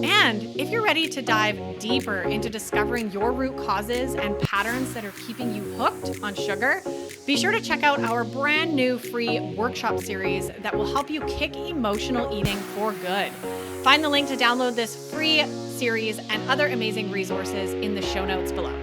And if you're ready to dive deeper into discovering your root causes and patterns that are keeping you hooked on sugar, be sure to check out our brand new free workshop series that will help you kick emotional eating for good. Find the link to download this free series and other amazing resources in the show notes below.